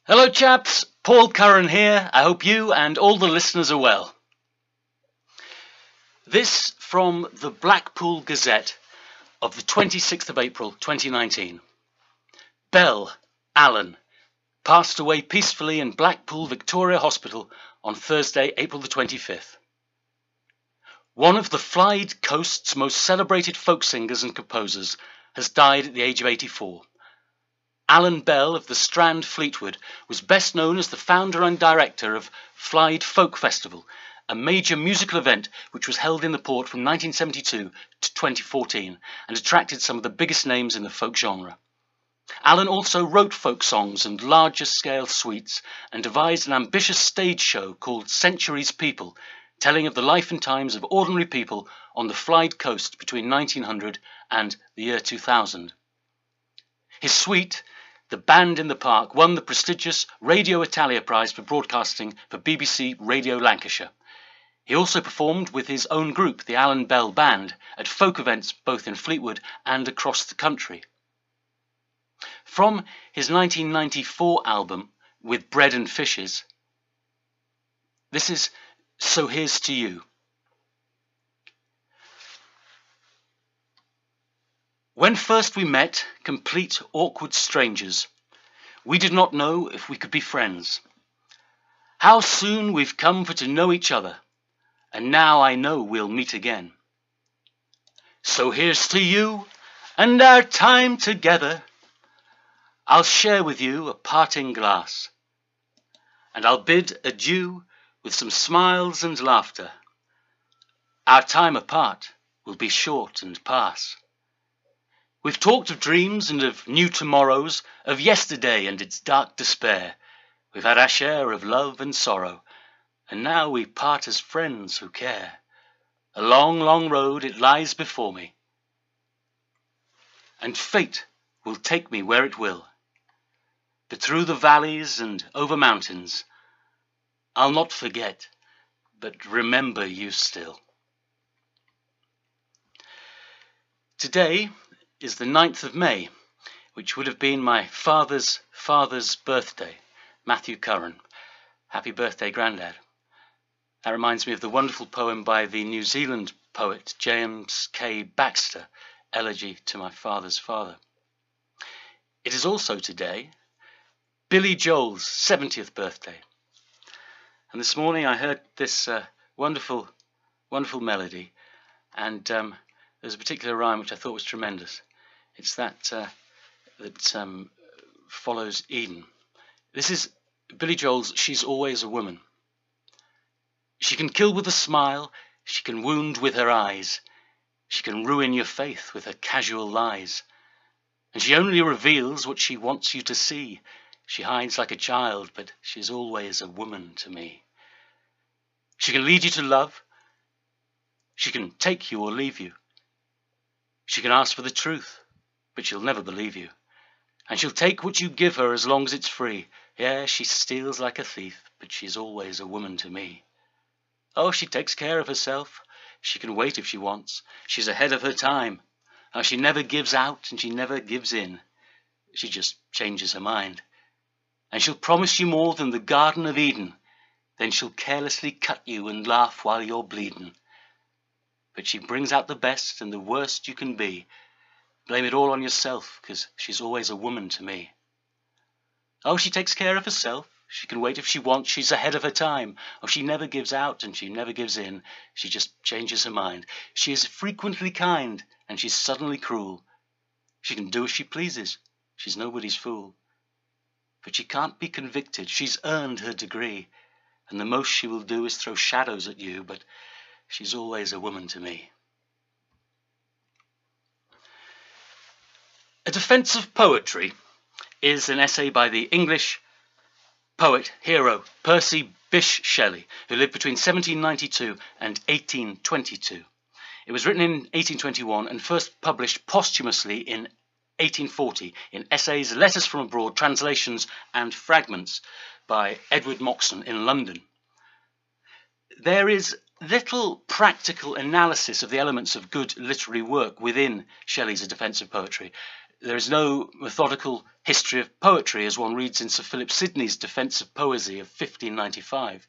Hello chaps, Paul Curran here. I hope you and all the listeners are well. This from the Blackpool Gazette of the 26th of April 2019. Bell, Alan, passed away peacefully in Blackpool Victoria Hospital on Thursday, April the 25th. One of the Clyde Coast's most celebrated folk singers and composers has died at the age of 84. Alan Bell of the Strand, Fleetwood, was best known as the founder and director of Clyde Folk Festival, a major musical event which was held in the port from 1972 to 2014 and attracted some of the biggest names in the folk genre. Alan also wrote folk songs and larger-scale suites and devised an ambitious stage show called Century's People, telling of the life and times of ordinary people on the Clyde Coast between 1900 and the year 2000. His suite, The Band in the Park, won the prestigious Radio Italia Prize for broadcasting for BBC Radio Lancashire. He also performed with his own group, the Alan Bell Band, at folk events both in Fleetwood and across the country. From his 1994 album, With Bread and Fishes, this is So Here's to You. When first we met, complete awkward strangers, we did not know if we could be friends. How soon we've come for to know each other, and now I know we'll meet again. So here's to you and our time together. I'll share with you a parting glass, and I'll bid adieu with some smiles and laughter. Our time apart will be short and pass. We've talked of dreams and of new tomorrows, of yesterday and its dark despair. We've had our share of love and sorrow, and now we part as friends who care. A long, long road it lies before me, and fate will take me where it will. But through the valleys and over mountains, I'll not forget, but remember you still. Today is the 9th of May, which would have been my father's birthday, Matthew Curran. Happy birthday, Grandad. That reminds me of the wonderful poem by the New Zealand poet James K. Baxter, Elegy to My Father's Father. It is also today Billy Joel's 70th birthday. And this morning I heard this wonderful melody, and there's a particular rhyme which I thought was tremendous. It's that follows Eden. This is Billy Joel's She's Always a Woman. She can kill with a smile, she can wound with her eyes, she can ruin your faith with her casual lies. And she only reveals what she wants you to see. She hides like a child, but she's always a woman to me. She can lead you to love, she can take you or leave you. She can ask for the truth, but she'll never believe you. And she'll take what you give her as long as it's free. Yeah, she steals like a thief, but she's always a woman to me. Oh, she takes care of herself. She can wait if she wants. She's ahead of her time. Oh, she never gives out and she never gives in. She just changes her mind. And she'll promise you more than the Garden of Eden. Then she'll carelessly cut you and laugh while you're bleeding. But she brings out the best and the worst you can be. Blame it all on yourself, 'cause she's always a woman to me. Oh, she takes care of herself. She can wait if she wants. She's ahead of her time. Oh, she never gives out and she never gives in. She just changes her mind. She is frequently kind and she's suddenly cruel. She can do as she pleases. She's nobody's fool. But she can't be convicted. She's earned her degree. And the most she will do is throw shadows at you, but she's always a woman to me. A Defence of Poetry is an essay by the English poet, hero, Percy Bysshe Shelley, who lived between 1792 and 1822. It was written in 1821 and first published posthumously in 1840 in essays, letters from abroad, translations and fragments by Edward Moxon in London. There is little practical analysis of the elements of good literary work within Shelley's A Defence of Poetry. There is no methodical history of poetry, as one reads in Sir Philip Sidney's Defence of Poesy of 1595.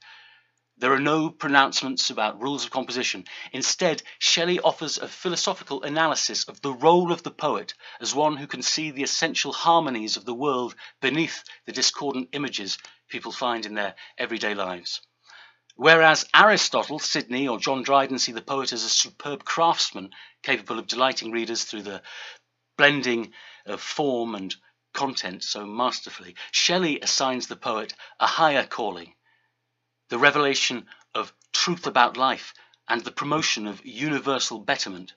There are no pronouncements about rules of composition. Instead, Shelley offers a philosophical analysis of the role of the poet as one who can see the essential harmonies of the world beneath the discordant images people find in their everyday lives. Whereas Aristotle, Sidney, or John Dryden see the poet as a superb craftsman capable of delighting readers through the blending of form and content so masterfully, Shelley assigns the poet a higher calling, the revelation of truth about life and the promotion of universal betterment.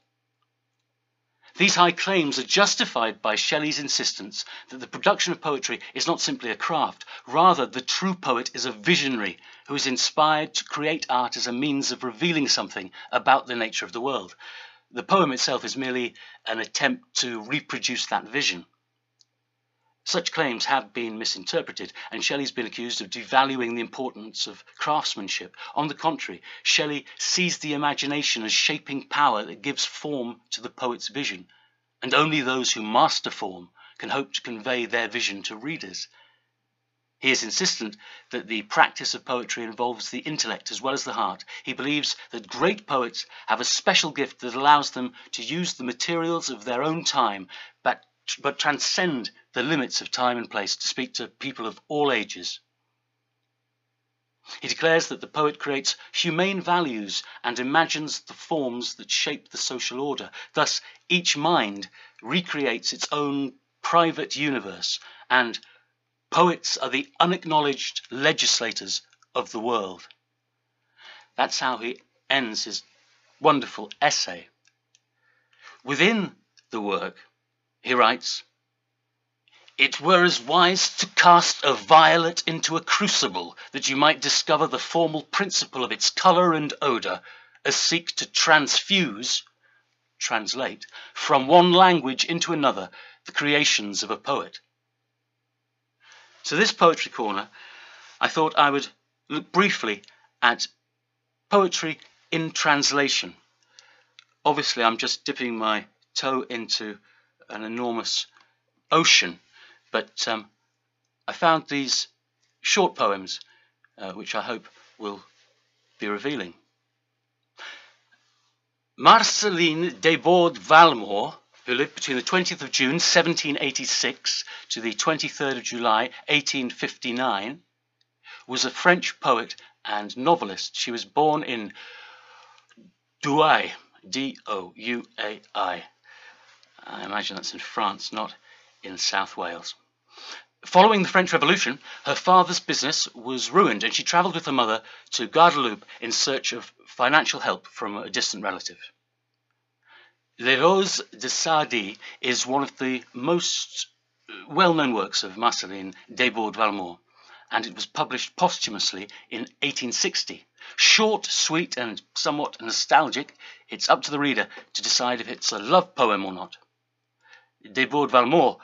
These high claims are justified by Shelley's insistence that the production of poetry is not simply a craft. Rather, the true poet is a visionary who is inspired to create art as a means of revealing something about the nature of the world. The poem itself is merely an attempt to reproduce that vision. Such claims have been misinterpreted, and Shelley's been accused of devaluing the importance of craftsmanship. On the contrary, Shelley sees the imagination as shaping power that gives form to the poet's vision, and only those who master form can hope to convey their vision to readers. He is insistent that the practice of poetry involves the intellect as well as the heart. He believes that great poets have a special gift that allows them to use the materials of their own time, but transcend the limits of time and place to speak to people of all ages. He declares that the poet creates humane values and imagines the forms that shape the social order. Thus, each mind recreates its own private universe, and poets are the unacknowledged legislators of the world. That's how he ends his wonderful essay. Within the work, he writes, "It were as wise to cast a violet into a crucible that you might discover the formal principle of its colour and odour, as seek to translate, from one language into another the creations of a poet." So this Poetry Corner, I thought I would look briefly at poetry in translation. Obviously, I'm just dipping my toe into an enormous ocean, but I found these short poems which I hope will be revealing. Marceline Desbordes-Valmore, who lived between the 20th of June 1786 to the 23rd of July 1859, was a French poet and novelist. She was born in Douai, D-O-U-A-I. I imagine that's in France, not in South Wales. Following the French Revolution, her father's business was ruined, and she travelled with her mother to Guadeloupe in search of financial help from a distant relative. Les Roses de Saadi is one of the most well-known works of Marceline Desbordes-Valmore, and it was published posthumously in 1860. Short, sweet, and somewhat nostalgic, it's up to the reader to decide if it's a love poem or not. Desbordes-Valmore,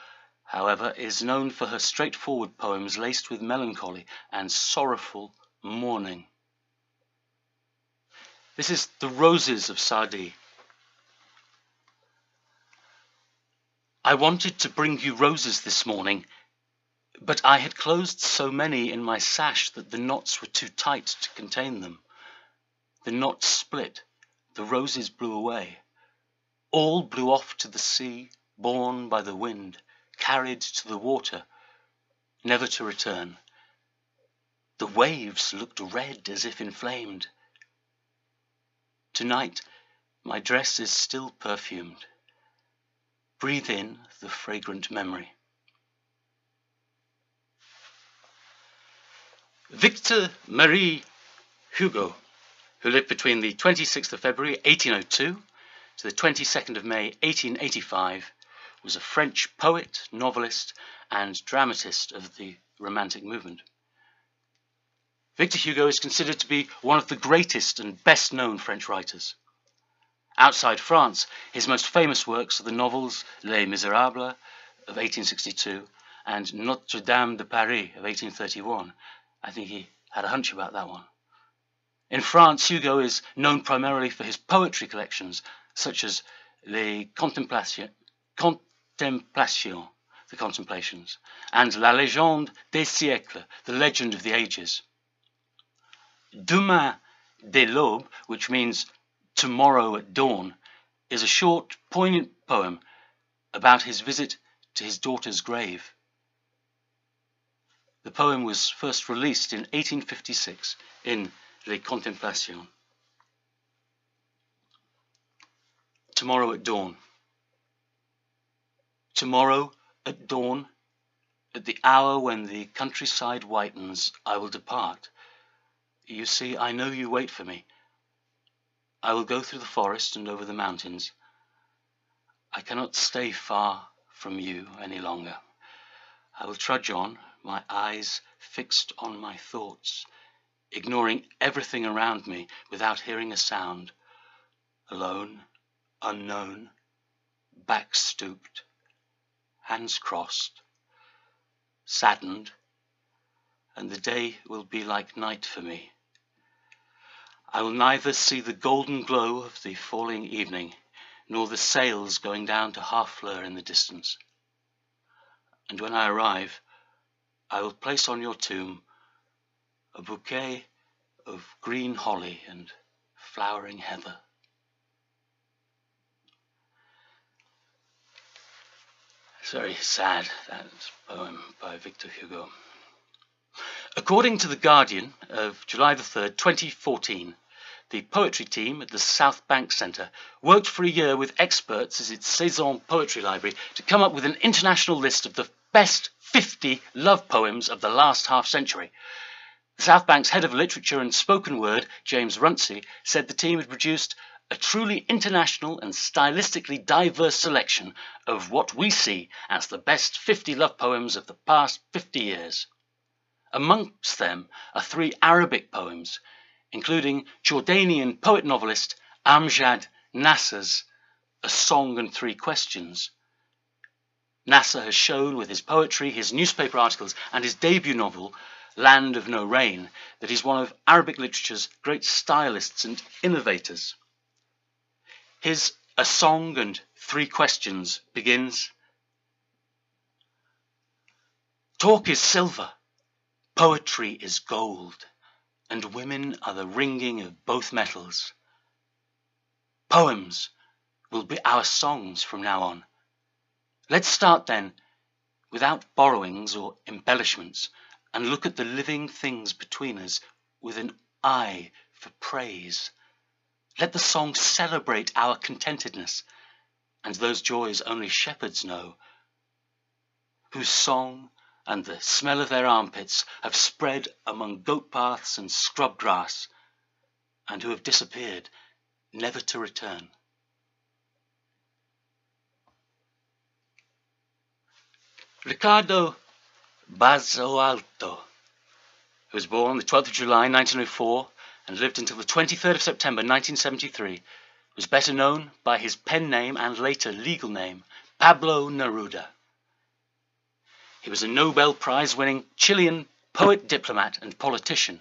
however, is known for her straightforward poems laced with melancholy and sorrowful mourning. This is The Roses of Saadi. I wanted to bring you roses this morning, but I had closed so many in my sash that the knots were too tight to contain them. The knots split, the roses blew away. All blew off to the sea, borne by the wind, carried to the water, never to return. The waves looked red as if inflamed. Tonight, my dress is still perfumed. Breathe in the fragrant memory. Victor Marie Hugo, who lived between the 26th of February 1802 to the 22nd of May 1885, was a French poet, novelist, and dramatist of the Romantic movement. Victor Hugo is considered to be one of the greatest and best-known French writers. Outside France, his most famous works are the novels Les Miserables of 1862 and Notre Dame de Paris of 1831. I think he had a hunch about that one. In France, Hugo is known primarily for his poetry collections, such as Les Contemplations, the Contemplations, and La Légende des siècles, the legend of the ages. Demain dès l'aube, which means tomorrow at dawn, is a short, poignant poem about his visit to his daughter's grave. The poem was first released in 1856 in Les Contemplations. Tomorrow at dawn. Tomorrow at dawn, at the hour when the countryside whitens, I will depart. You see, I know you wait for me. I will go through the forest and over the mountains. I cannot stay far from you any longer. I will trudge on, my eyes fixed on my thoughts, ignoring everything around me without hearing a sound. Alone, unknown, back stooped, hands crossed, saddened, and the day will be like night for me. I will neither see the golden glow of the falling evening, nor the sails going down to half-flare in the distance. And when I arrive, I will place on your tomb a bouquet of green holly and flowering heather. It's very sad, that poem by Victor Hugo. According to The Guardian of July the 3rd, 2014, the poetry team at the South Bank Centre worked for a year with experts as its Saison Poetry Library to come up with an international list of the best 50 love poems of the last half-century. The South Bank's head of literature and spoken word, James Runcie, said the team had produced a truly international and stylistically diverse selection of what we see as the best 50 love poems of the past 50 years. Amongst them are 3 Arabic poems, including Jordanian poet-novelist Amjad Nasser's A Song and 3 Questions. Nasser has shown with his poetry, his newspaper articles, and his debut novel, Land of No Rain, that he's one of Arabic literature's great stylists and innovators. His A Song and 3 Questions begins, Talk is silver, poetry is gold, and women are the ringing of both metals. Poems will be our songs from now on. Let's start then, without borrowings or embellishments, and look at the living things between us with an eye for praise. Let the song celebrate our contentedness, and those joys only shepherds know, whose song and the smell of their armpits have spread among goat paths and scrub grass, and who have disappeared, never to return. Ricardo Basoalto, who was born the 12th of July 1904 and lived until the 23rd of September 1973, was better known by his pen name and later legal name, Pablo Neruda. He was a Nobel Prize-winning Chilean poet, diplomat, and politician.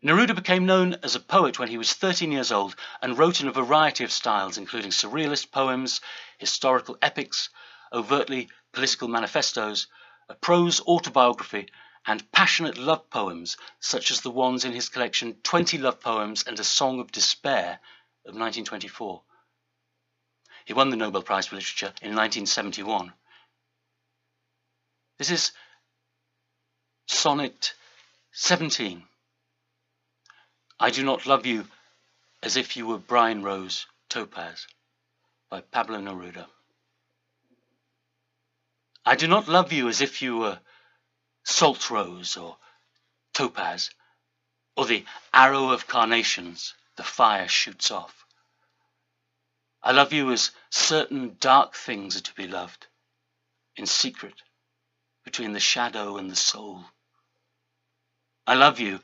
Neruda became known as a poet when he was 13 years old and wrote in a variety of styles, including surrealist poems, historical epics, overtly political manifestos, a prose autobiography, and passionate love poems, such as the ones in his collection 20 Love Poems and a Song of Despair of 1924. He won the Nobel Prize for Literature in 1971. This is Sonnet 17. I do not love you as if you were brine rose topaz, by Pablo Neruda. I do not love you as if you were salt rose or topaz, or the arrow of carnations the fire shoots off. I love you as certain dark things are to be loved, in secret, between the shadow and the soul. I love you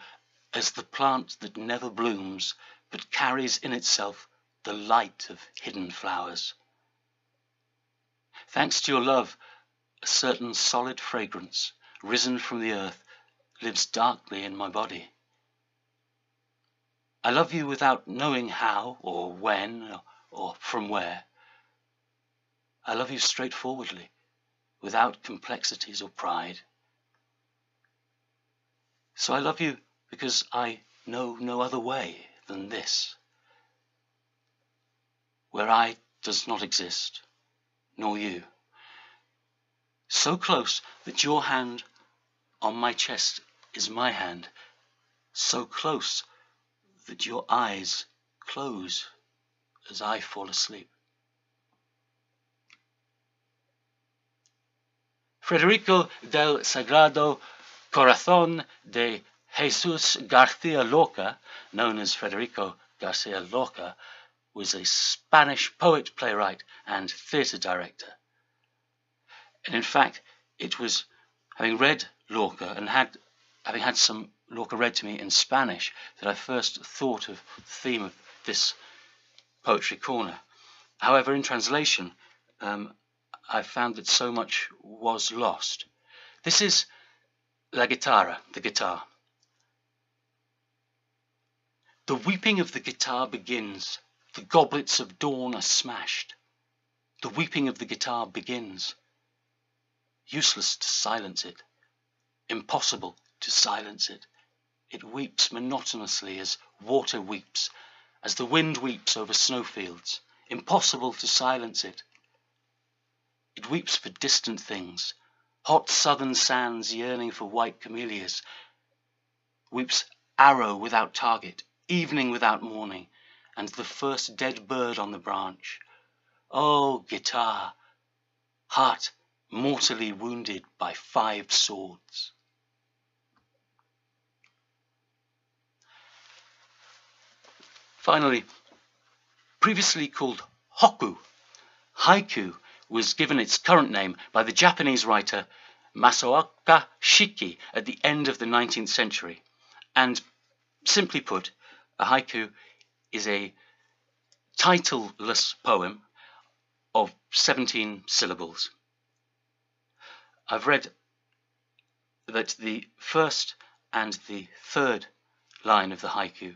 as the plant that never blooms, but carries in itself the light of hidden flowers. Thanks to your love, a certain solid fragrance, risen from the earth, lives darkly in my body. I love you without knowing how, or when, or from where. I love you straightforwardly, without complexities or pride. So I love you because I know no other way than this, where I does not exist, nor you. So close that your hand on my chest is my hand, so close that your eyes close as I fall asleep. Federico del Sagrado Corazón de Jesus García Lorca, known as Federico Garcia Lorca, was a Spanish poet, playwright, and theatre director. And in fact, it was having read Lorca and having had some Lorca read to me in Spanish that I first thought of the theme of this Poetry Corner. However, in translation, I found that so much was lost. This is La Guitarra, the guitar. The weeping of the guitar begins. The goblets of dawn are smashed. The weeping of the guitar begins. Useless to silence it. Impossible to silence it. It weeps monotonously as water weeps, as the wind weeps over snowfields. Impossible to silence it. It weeps for distant things, hot southern sands yearning for white camellias. Weeps arrow without target, evening without morning, and the first dead bird on the branch. Oh, guitar, heart mortally wounded by 5 swords. Finally, previously called hokku, haiku was given its current name by the Japanese writer Masaoka Shiki at the end of the 19th century. And simply put, a haiku is a titleless poem of 17 syllables. I've read that the first and the third line of the haiku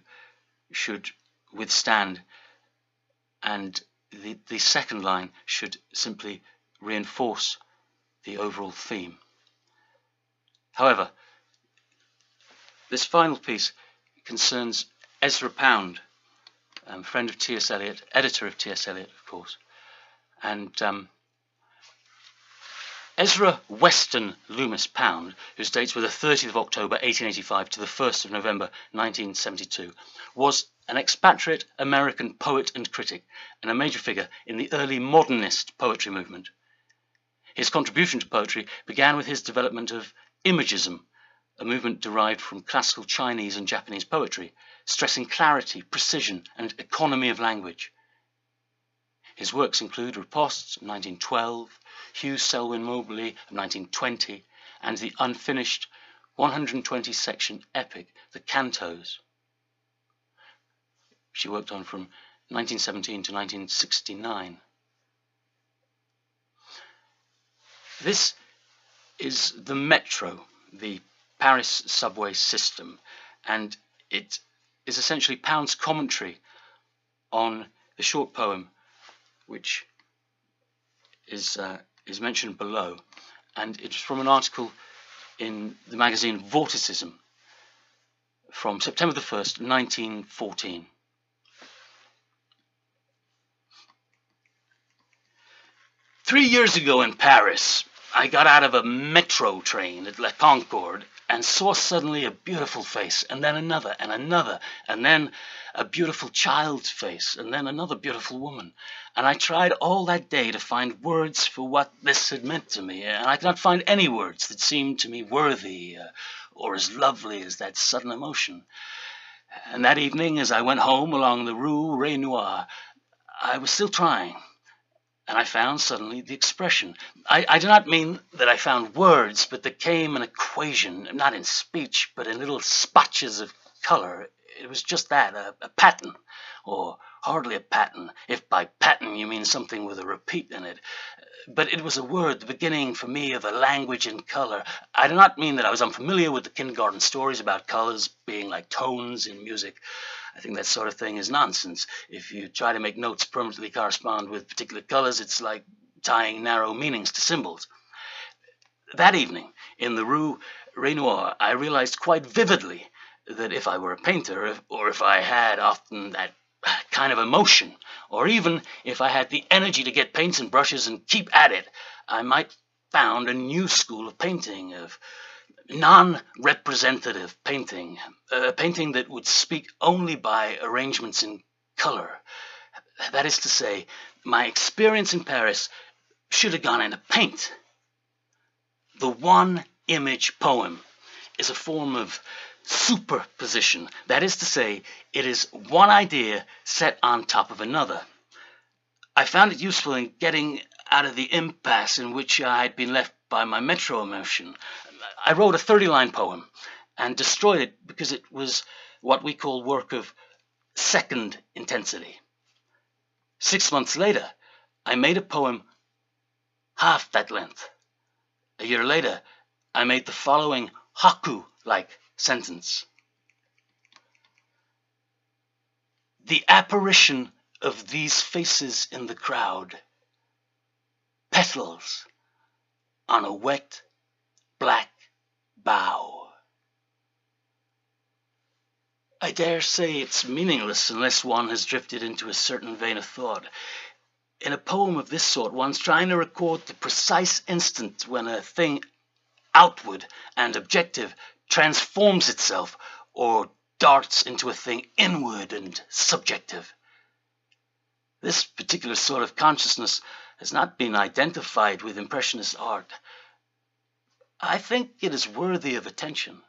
should withstand, and the second line should simply reinforce the overall theme. However, this final piece concerns Ezra Pound, friend of T.S. Eliot, editor of T.S. Eliot, of course. And Ezra Weston Loomis Pound, whose dates were the 30th of October 1885 to the 1st of November 1972, was an expatriate American poet and critic, and a major figure in the early modernist poetry movement. His contribution to poetry began with his development of imagism, a movement derived from classical Chinese and Japanese poetry, stressing clarity, precision, and economy of language. His works include Ripostes of 1912, Hugh Selwyn Mobley of 1920, and the unfinished 120-section epic, The Cantos. She worked on from 1917 to 1969. This is the Metro, the Paris subway system, and it is essentially Pound's commentary on the short poem which is mentioned below, and it's from an article in the magazine Vorticism from September the 1st, 1914. "3 years ago in Paris, I got out of a metro train at La Concorde and saw suddenly a beautiful face, and then another, and another, and then a beautiful child's face, and then another beautiful woman. And I tried all that day to find words for what this had meant to me, and I could not find any words that seemed to me worthy or as lovely as that sudden emotion. And that evening, as I went home along the Rue Renoir, I was still trying. And I found suddenly the expression. I do not mean that I found words, but there came an equation, not in speech, but in little spotches of color. It was just that, a pattern, or hardly a pattern, if by pattern you mean something with a repeat in it. But it was a word, the beginning for me of a language in color. I do not mean that I was unfamiliar with the kindergarten stories about colors being like tones in music. I think that sort of thing is nonsense. If you try to make notes permanently correspond with particular colors, it's like tying narrow meanings to symbols. That evening, in the Rue Renoir, I realized quite vividly that if I were a painter, or if I had often that kind of emotion, or even if I had the energy to get paints and brushes and keep at it, I might found a new school of painting, of non-representative painting, a painting that would speak only by arrangements in color. That is to say, my experience in Paris should have gone into paint. The one-image poem is a form of superposition. That is to say, it is one idea set on top of another. I found it useful in getting out of the impasse in which I had been left by my metro emotion. I wrote a 30-line poem and destroyed it because it was what we call work of second intensity. 6 months later, I made a poem half that length. A year later, I made the following haiku-like sentence. The apparition of these faces in the crowd, petals on a wet black bough. I dare say it's meaningless unless one has drifted into a certain vein of thought. In a poem of this sort, one's trying to record the precise instant when a thing outward and objective transforms itself or darts into a thing inward and subjective. This particular sort of consciousness has not been identified with Impressionist art. I think it is worthy of attention.